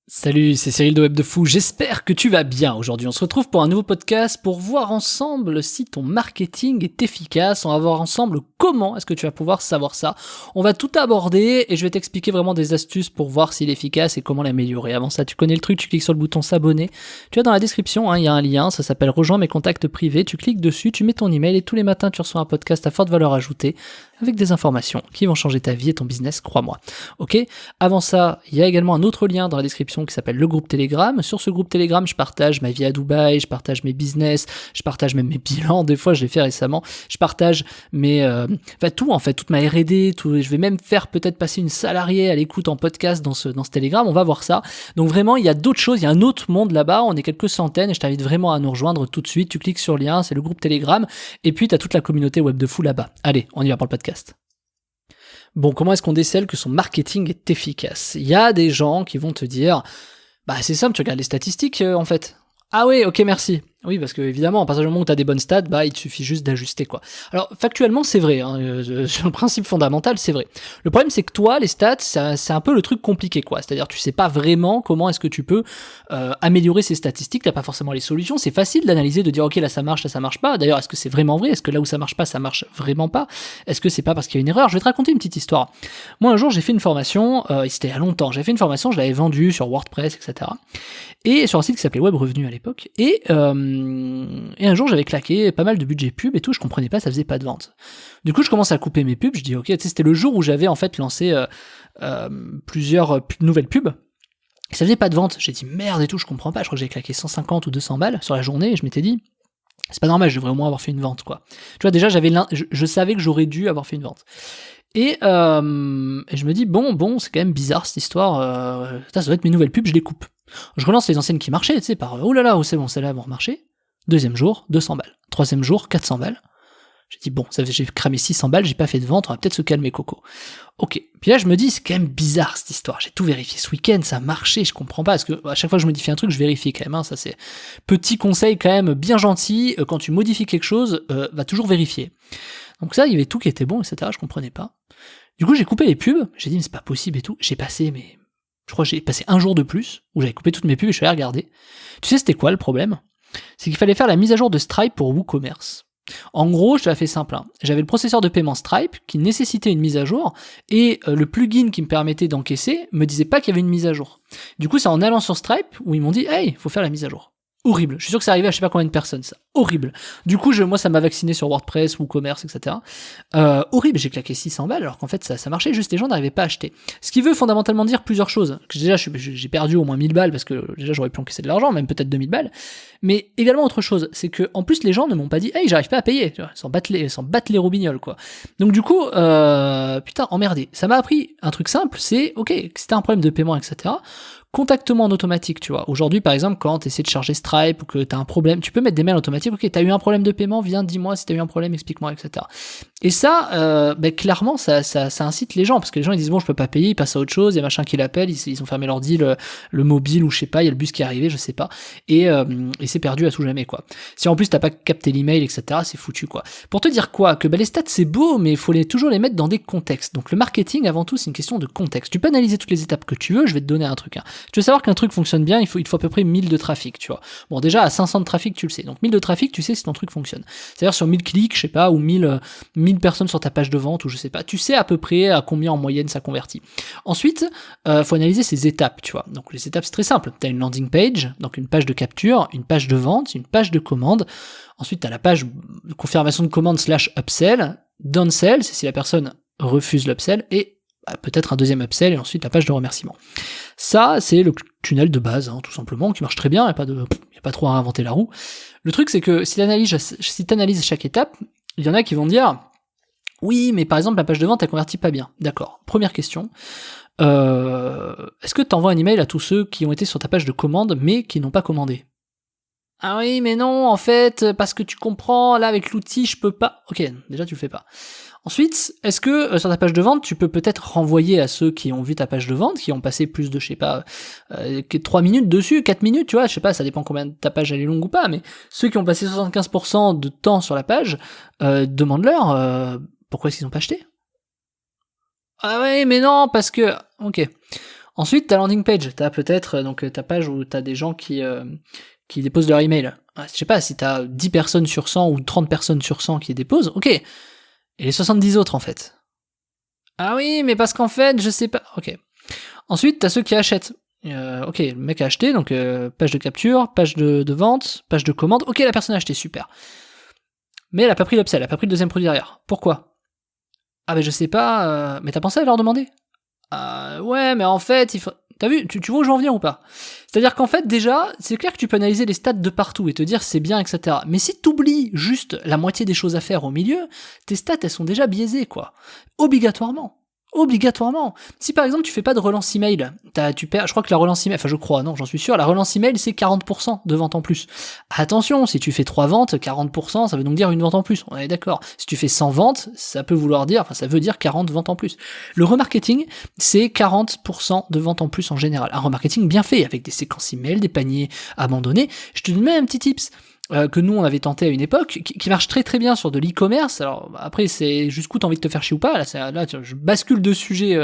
Salut, c'est Cyril de Web de Fou, j'espère que tu vas bien. Aujourd'hui, on se retrouve pour un nouveau podcast pour voir ensemble si ton marketing est efficace. On va voir ensemble comment est-ce que tu vas pouvoir savoir ça. On va tout aborder et je vais t'expliquer vraiment des astuces pour voir s'il est efficace et comment l'améliorer. Avant ça, tu connais le truc, tu cliques sur le bouton s'abonner. Tu as dans la description, il y a un lien, ça s'appelle Rejoins mes contacts privés. Tu cliques dessus, tu mets ton email et tous les matins, tu reçois un podcast à forte valeur ajoutée avec des informations qui vont changer ta vie et ton business, crois-moi. Ok. Avant ça, il y a également un autre lien dans la description qui s'appelle le groupe Telegram. Sur ce groupe Telegram, je partage ma vie à Dubaï, je partage mes business, je partage même mes bilans, des fois je l'ai fait récemment, je partage tout en fait, toute ma R&D, tout, je vais même faire peut-être passer une salariée à l'écoute en podcast dans ce Telegram, on va voir ça. Donc vraiment, il y a d'autres choses, il y a un autre monde là-bas, on est quelques centaines et je t'invite vraiment à nous rejoindre tout de suite. Tu cliques sur le lien, c'est le groupe Telegram et puis tu as toute la communauté Web de Fou là-bas. Allez, on y va pour le podcast. Bon, comment est-ce qu'on décèle que son marketing est efficace ? Il y a des gens qui vont te dire, bah c'est simple, tu regardes les statistiques en fait. Ah oui, ok, merci. Oui, parce que évidemment, à partir du moment où tu as des bonnes stats, bah il te suffit juste d'ajuster quoi. Alors factuellement, c'est vrai, sur le principe fondamental, c'est vrai. Le problème, c'est que toi, les stats, c'est un peu le truc compliqué quoi. C'est-à-dire, tu sais pas vraiment comment est-ce que tu peux améliorer ces statistiques. T'as pas forcément les solutions. C'est facile d'analyser, de dire ok là ça marche pas. D'ailleurs, est-ce que c'est vraiment vrai ? Est-ce que là où ça marche vraiment pas ? Est-ce que c'est pas parce qu'il y a une erreur ? Je vais te raconter une petite histoire. Moi, un jour, j'ai fait une formation. C'était il y a longtemps. J'ai fait une formation, je l'avais vendue sur WordPress, etc. Et sur un site qui s'appelait Web Revenu à l'époque. Et un jour, j'avais claqué pas mal de budget pub et tout, je comprenais pas, ça faisait pas de vente. Du coup, je commence à couper mes pubs, je dis ok, tu sais, c'était le jour où j'avais en fait lancé plusieurs nouvelles pubs. Et ça faisait pas de vente. J'ai dit merde et tout, je comprends pas, je crois que j'ai claqué 150 ou 200 balles sur la journée et je m'étais dit, c'est pas normal, je devrais au moins avoir fait une vente quoi. Tu vois, déjà, je savais que j'aurais dû avoir fait une vente. Et je me dis, bon, c'est quand même bizarre cette histoire, ça doit être mes nouvelles pubs, je les coupe. Je relance les anciennes qui marchaient, tu sais, par oh là là, c'est bon, celles-là vont remarcher. Deuxième jour, 200 balles. Troisième jour, 400 balles. J'ai dit, bon, j'ai cramé 600 balles, j'ai pas fait de vente, on va peut-être se calmer, Coco. Ok. Puis là, je me dis, c'est quand même bizarre cette histoire. J'ai tout vérifié ce week-end, ça a marché, je comprends pas, parce que à chaque fois que je modifie un truc, je vérifie quand même, ça c'est petit conseil quand même bien gentil, quand tu modifies quelque chose, va toujours vérifier. Donc ça, il y avait tout qui était bon, etc., je comprenais pas. Du coup, j'ai coupé les pubs, j'ai dit, mais c'est pas possible et tout. Je crois que j'ai passé un jour de plus, où j'avais coupé toutes mes pubs et je suis allé regarder. Tu sais, c'était quoi le problème ? C'est qu'il fallait faire la mise à jour de Stripe pour WooCommerce. En gros, je te la fais simple. J'avais le processeur de paiement Stripe qui nécessitait une mise à jour et le plugin qui me permettait d'encaisser me disait pas qu'il y avait une mise à jour. Du coup, c'est en allant sur Stripe où ils m'ont dit « Hey, faut faire la mise à jour ». Horrible. Je suis sûr que ça arrivait à je sais pas combien de personnes, ça. Horrible. Du coup, moi, ça m'a vacciné sur WordPress, WooCommerce, etc. Horrible. J'ai claqué 600 balles alors qu'en fait, ça marchait, juste les gens n'arrivaient pas à acheter. Ce qui veut fondamentalement dire plusieurs choses. Déjà, j'ai perdu au moins 1000 balles parce que déjà, j'aurais pu encaisser de l'argent, même peut-être 2000 balles. Mais également autre chose, c'est que en plus, les gens ne m'ont pas dit, hey, j'arrive pas à payer. Ils s'en battent les roubignoles, quoi. Donc, du coup, putain, emmerdé. Ça m'a appris un truc simple, c'est, ok, si t'as un problème de paiement, etc., contacte-moi en automatique, tu vois. Aujourd'hui, par exemple, quand tu essaies de charger Stripe ou que tu as un problème, tu peux mettre des mails automatiques. Ok, tu as eu un problème de paiement, viens, dis-moi si tu as eu un problème, explique-moi, etc. Et ça, clairement, ça incite les gens parce que les gens ils disent bon, je peux pas payer, ils passent à autre chose, il y a machin qui l'appelle, ils ont fermé l'ordi, le mobile ou je sais pas, il y a le bus qui est arrivé, je sais pas, et c'est perdu à tout jamais quoi. Si en plus t'as pas capté l'email, etc., c'est foutu quoi. Pour te dire quoi, que les stats c'est beau, mais il faut toujours les mettre dans des contextes. Donc le marketing avant tout c'est une question de contexte. Tu peux analyser toutes les étapes que tu veux, je vais te donner un truc. Tu veux savoir qu'un truc fonctionne bien, il faut à peu près 1000 de trafic, tu vois. Bon, déjà, à 500 de trafic, tu le sais. Donc, 1000 de trafic, tu sais si ton truc fonctionne. C'est-à-dire, sur 1000 clics, je sais pas, ou 1000 personnes sur ta page de vente, ou je sais pas, tu sais à peu près à combien en moyenne ça convertit. Ensuite, faut analyser ces étapes, tu vois. Donc, les étapes, c'est très simple. T'as une landing page, donc une page de capture, une page de vente, une page de commande. Ensuite, t'as la page de confirmation de commande / upsell. Downsell, c'est si la personne refuse l'upsell, et peut-être un deuxième upsell et ensuite la page de remerciement. Ça, c'est le tunnel de base, tout simplement, qui marche très bien, il n'y a pas trop à réinventer la roue. Le truc, c'est que si t'analyses chaque étape, il y en a qui vont dire oui, mais par exemple, la page de vente, elle convertit pas bien. D'accord. Première question. Est-ce que tu envoies un email à tous ceux qui ont été sur ta page de commande, mais qui n'ont pas commandé ? Ah oui, mais non, en fait, parce que tu comprends, là, avec l'outil, je peux pas. Ok, déjà, tu le fais pas. Ensuite, est-ce que sur ta page de vente, tu peux peut-être renvoyer à ceux qui ont vu ta page de vente, qui ont passé plus de, je sais pas, 3 minutes dessus, 4 minutes, tu vois, je sais pas, ça dépend combien ta page elle est longue ou pas, mais ceux qui ont passé 75% de temps sur la page, demande-leur pourquoi est-ce qu'ils ont pas acheté. Ah ouais, mais non, parce que... Ok. Ensuite, ta landing page, t'as peut-être donc ta page où t'as des gens qui déposent leur email. Je sais pas, si t'as 10 personnes sur 100 ou 30 personnes sur 100 qui déposent, ok. Et les 70 autres, en fait. Ah oui, mais parce qu'en fait, je sais pas. Ok. Ensuite, t'as ceux qui achètent. Ok, le mec a acheté, donc page de capture, page de vente, page de commande. Ok, la personne a acheté, super. Mais elle a pas pris l'upsell, elle a pas pris le deuxième produit derrière. Pourquoi? Ah ben je sais pas, mais t'as pensé à leur demander? Ouais, mais en fait, il faut... T'as vu, tu vois où j'en viens ou pas? C'est-à-dire qu'en fait, déjà, c'est clair que tu peux analyser les stats de partout et te dire c'est bien, etc. Mais si t'oublies juste la moitié des choses à faire au milieu, tes stats, elles sont déjà biaisées, quoi. Obligatoirement. Obligatoirement. Si par exemple tu fais pas de relance email, tu perds, je crois que la relance email, enfin je crois, non, j'en suis sûr, la relance email c'est 40% de ventes en plus. Attention, si tu fais 3 ventes, 40%, ça veut donc dire une vente en plus, on est d'accord. Si tu fais 100 ventes, ça peut vouloir dire, enfin ça veut dire 40 ventes en plus. Le remarketing, c'est 40% de ventes en plus en général. Un remarketing bien fait, avec des séquences email, des paniers abandonnés. Je te donne même un petit tips. Que nous on avait tenté à une époque, qui marche très très bien sur de l'e-commerce. Alors après c'est jusqu'où t'as envie de te faire chier ou pas, là je bascule de sujet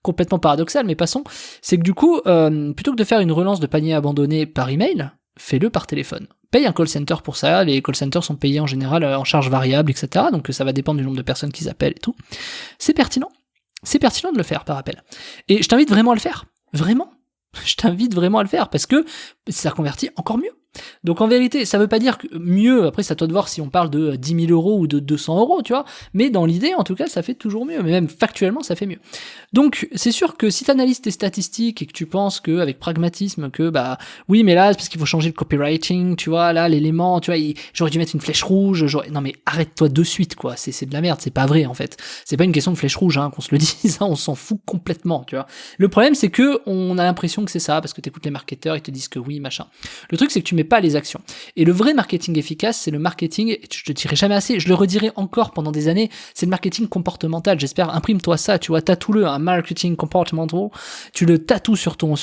complètement paradoxal, mais passons. C'est que du coup, plutôt que de faire une relance de panier abandonné par email, fais-le par téléphone. Paye un call center pour ça, les call centers sont payés en général en charge variable, etc. Donc ça va dépendre du nombre de personnes qui appellent et tout. C'est pertinent de le faire par appel. Et je t'invite vraiment à le faire, vraiment. Je t'invite vraiment à le faire, parce que ça convertit encore mieux. Donc en vérité, ça veut pas dire que mieux, après c'est à toi de voir si on parle de 10 000 euros ou de 200 euros, tu vois, mais dans l'idée, en tout cas, ça fait toujours mieux, mais même factuellement, ça fait mieux. Donc c'est sûr que si tu analyses tes statistiques et que tu penses que avec pragmatisme, que bah oui, mais là, c'est parce qu'il faut changer le copywriting, tu vois, là, l'élément, tu vois, j'aurais dû mettre une flèche rouge, non mais arrête-toi de suite, quoi, c'est de la merde, c'est pas vrai, en fait. C'est pas une question de flèche rouge, hein, qu'on se le dise, hein, on s'en fout complètement, tu vois. Le problème, c'est que on a l'impression que c'est ça, parce que t'écoutes les marketeurs, ils te disent que oui, machin. Le truc, c'est que tu mets pas les actions. Et le vrai marketing efficace, c'est le marketing, je te dirai jamais assez, je le redirai encore pendant des années, c'est le marketing comportemental. J'espère, imprime-toi ça, tu vois, tatoue-le, un marketing comportemental, tu le tatoues sur ton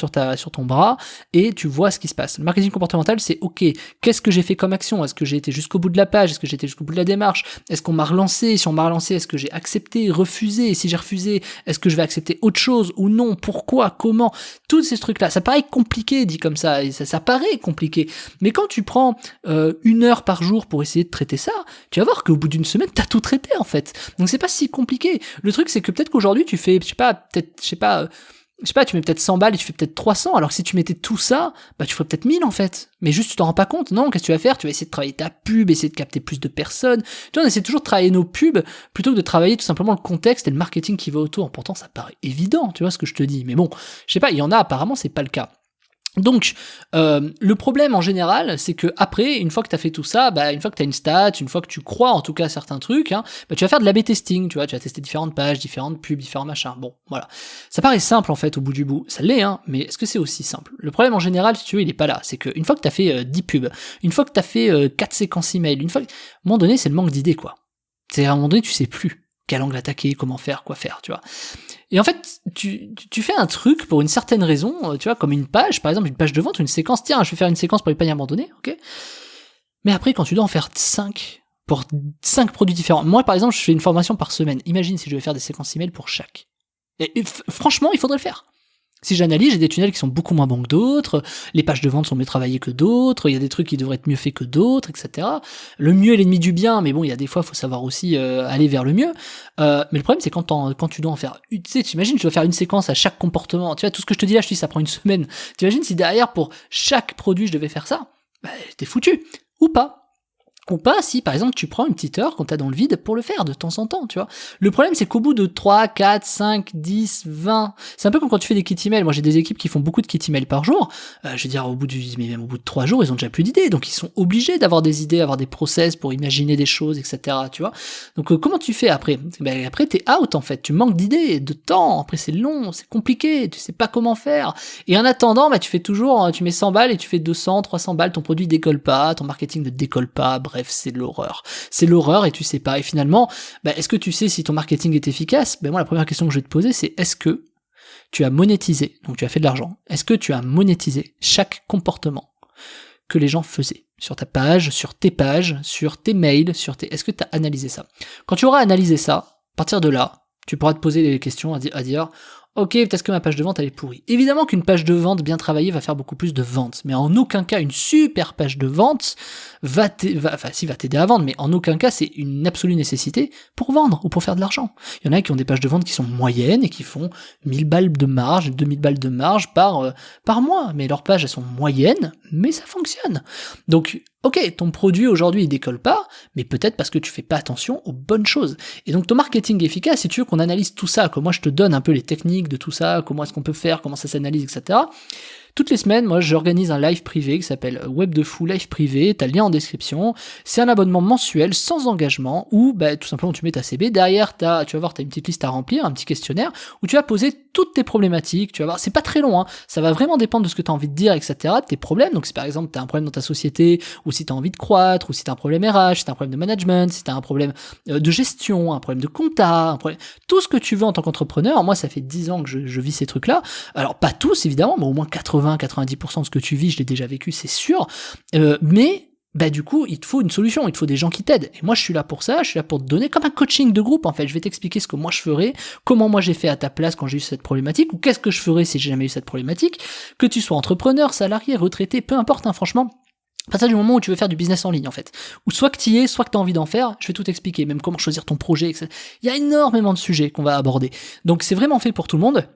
bras, et tu vois ce qui se passe. Le marketing comportemental, c'est ok, qu'est-ce que j'ai fait comme action? Est-ce que j'ai été jusqu'au bout de la page? Est-ce que j'ai été jusqu'au bout de la démarche? Est-ce qu'on m'a relancé? Si on m'a relancé, est-ce que j'ai accepté, refusé? Et si j'ai refusé, est-ce que je vais accepter autre chose ou non? Pourquoi? Comment? Tous ces trucs-là, ça paraît compliqué dit comme ça, et ça paraît compliqué. Mais quand tu prends 1 heure par jour pour essayer de traiter ça, tu vas voir qu'au bout d'une semaine, t'as tout traité en fait. Donc c'est pas si compliqué. Le truc c'est que peut-être qu'aujourd'hui tu fais, je sais pas, tu mets peut-être 100 balles et tu fais peut-être 300, alors que si tu mettais tout ça, bah tu ferais peut-être 1000 en fait. Mais juste tu t'en rends pas compte, non? Qu'est-ce que tu vas faire? Tu vas essayer de travailler ta pub, essayer de capter plus de personnes. Tu vois, on essaie toujours de travailler nos pubs plutôt que de travailler tout simplement le contexte et le marketing qui va autour. Pourtant ça paraît évident, tu vois ce que je te dis. Mais bon, je sais pas, il y en a apparemment, c'est pas le cas. Donc, le problème en général, c'est que après, une fois que tu as fait tout ça, bah, une fois que tu as une stat, une fois que tu crois en tout cas à certains trucs, hein, bah, tu vas faire de l'A/B testing, tu vois, tu vas tester différentes pages, différentes pubs, différents machins. Bon, voilà. Ça paraît simple en fait au bout du bout, ça l'est, hein, mais est-ce que c'est aussi simple? Le problème en général, si tu veux, il est pas là. C'est qu'une fois que tu as fait 10 pubs, une fois que tu as fait 4 séquences email, à un moment donné, c'est le manque d'idées, quoi. C'est à un moment donné, tu sais plus quel angle attaquer, comment faire, quoi faire, tu vois. Et en fait, tu fais un truc pour une certaine raison, tu vois, comme une page, par exemple, une page de vente, une séquence, tiens, je vais faire une séquence pour les paniers abandonnés, ok. Mais après, quand tu dois en faire 5, pour 5 produits différents, moi, par exemple, je fais une formation par semaine, imagine si je devais faire des séquences email pour chaque. Et franchement, il faudrait le faire. Si j'analyse, j'ai des tunnels qui sont beaucoup moins bons que d'autres, les pages de vente sont mieux travaillées que d'autres, il y a des trucs qui devraient être mieux faits que d'autres, etc. Le mieux est l'ennemi du bien, mais bon, il y a des fois, il faut savoir aussi aller vers le mieux. Mais le problème, c'est quand tu dois en faire, tu sais, t'imagines, tu dois faire une séquence à chaque comportement. Tu vois, tout ce que je te dis là, je te dis, ça prend une semaine. T'imagines si derrière, pour chaque produit, je devais faire ça, bah, t'es foutu. Ou pas. Ou pas si, par exemple, tu prends une petite heure quand t'as dans le vide pour le faire de temps en temps, tu vois. Le problème, c'est qu'au bout de 3, 4, 5, 10, 20, c'est un peu comme quand tu fais des kits email. Moi, j'ai des équipes qui font beaucoup de kits email par jour. Je veux dire, mais même au bout de 3 jours, ils ont déjà plus d'idées. Donc, ils sont obligés d'avoir des idées, avoir des process pour imaginer des choses, etc., tu vois. Donc, comment tu fais après? Ben, après, t'es out, en fait. Tu manques d'idées, de temps. Après, c'est long, c'est compliqué. Tu sais pas comment faire. Et en attendant, bah, tu fais toujours, tu mets 100 balles et tu fais 200, 300 balles. Ton produit décolle pas, ton marketing ne décolle pas. Bref, c'est l'horreur. C'est l'horreur et tu sais pas. Et finalement, bah, est-ce que tu sais si ton marketing est efficace? Ben moi, la première question que je vais te poser, c'est est-ce que tu as monétisé, donc tu as fait de l'argent, est-ce que tu as monétisé chaque comportement que les gens faisaient sur ta page, sur tes pages, sur tes mails, est-ce que tu as analysé ça? Quand tu auras analysé ça, à partir de là, tu pourras te poser des questions à dire ok, peut-être que ma page de vente, elle est pourrie. Évidemment qu'une page de vente bien travaillée va faire beaucoup plus de ventes, mais en aucun cas, une super page de vente va t'aider à vendre, mais en aucun cas, c'est une absolue nécessité pour vendre ou pour faire de l'argent. Il y en a qui ont des pages de vente qui sont moyennes et qui font 1000 balles de marge, 2000 balles de marge par mois, mais leurs pages, elles sont moyennes, mais ça fonctionne. Donc, ok, ton produit aujourd'hui il décolle pas, mais peut-être parce que tu fais pas attention aux bonnes choses. Et donc ton marketing efficace, si tu veux qu'on analyse tout ça, que moi je te donne un peu les techniques de tout ça, comment est-ce qu'on peut faire, comment ça s'analyse, etc. Toutes les semaines, moi, j'organise un live privé qui s'appelle Web de Fou Live Privé, t'as le lien en description. C'est un abonnement mensuel sans engagement où, tout simplement, tu mets ta CB. Derrière, tu vas voir, t'as une petite liste à remplir, un petit questionnaire où tu vas poser toutes tes problématiques. Tu vas voir, c'est pas très long, hein. Ça va vraiment dépendre de ce que tu as envie de dire, etc., de tes problèmes. Donc, si par exemple, tu as un problème dans ta société, ou si tu as envie de croître, ou si tu as un problème RH, si tu as un problème de management, si tu as un problème de gestion, un problème de compta, tout ce que tu veux en tant qu'entrepreneur. Moi, ça fait 10 ans que je vis ces trucs-là. Alors, pas tous, évidemment, mais au moins 90% de ce que tu vis, je l'ai déjà vécu, c'est sûr. Mais du coup, il te faut une solution, il te faut des gens qui t'aident. Et moi, je suis là pour ça, je suis là pour te donner comme un coaching de groupe, en fait. Je vais t'expliquer ce que moi je ferais, comment moi j'ai fait à ta place quand j'ai eu cette problématique, ou qu'est-ce que je ferais si j'ai jamais eu cette problématique, que tu sois entrepreneur, salarié, retraité, peu importe, hein, franchement. À partir du moment où tu veux faire du business en ligne, en fait. Ou soit que tu y es, soit que tu as envie d'en faire, je vais tout expliquer, même comment choisir ton projet, etc. Il y a énormément de sujets qu'on va aborder. Donc c'est vraiment fait pour tout le monde.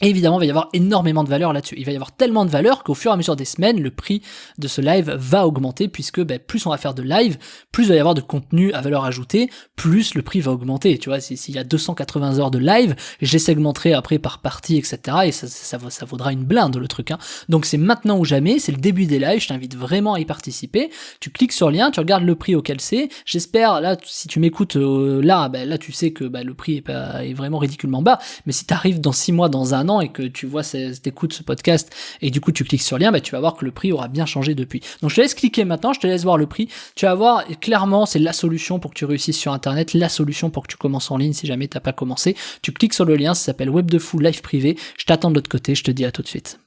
Et évidemment, il va y avoir énormément de valeur là-dessus. Il va y avoir tellement de valeur qu'au fur et à mesure des semaines, le prix de ce live va augmenter puisque plus on va faire de live, plus il va y avoir de contenu à valeur ajoutée, plus le prix va augmenter. Tu vois, s'il y a 280 heures de live, je les segmenterai après par partie, etc. Et ça vaudra une blinde le truc, hein. Donc c'est maintenant ou jamais, c'est le début des lives, je t'invite vraiment à y participer. Tu cliques sur le lien, tu regardes le prix auquel c'est. J'espère, là, si tu m'écoutes là tu sais que le prix est vraiment ridiculement bas. Mais si t'arrives dans 6 mois, dans un an et que tu vois, t'écoutes ce podcast et du coup tu cliques sur le lien, tu vas voir que le prix aura bien changé depuis. Donc je te laisse cliquer maintenant, je te laisse voir le prix. Tu vas voir, clairement, c'est la solution pour que tu réussisses sur Internet, la solution pour que tu commences en ligne si jamais t'as pas commencé. Tu cliques sur le lien, ça s'appelle Web de Fou Live Privé. Je t'attends de l'autre côté, je te dis à tout de suite.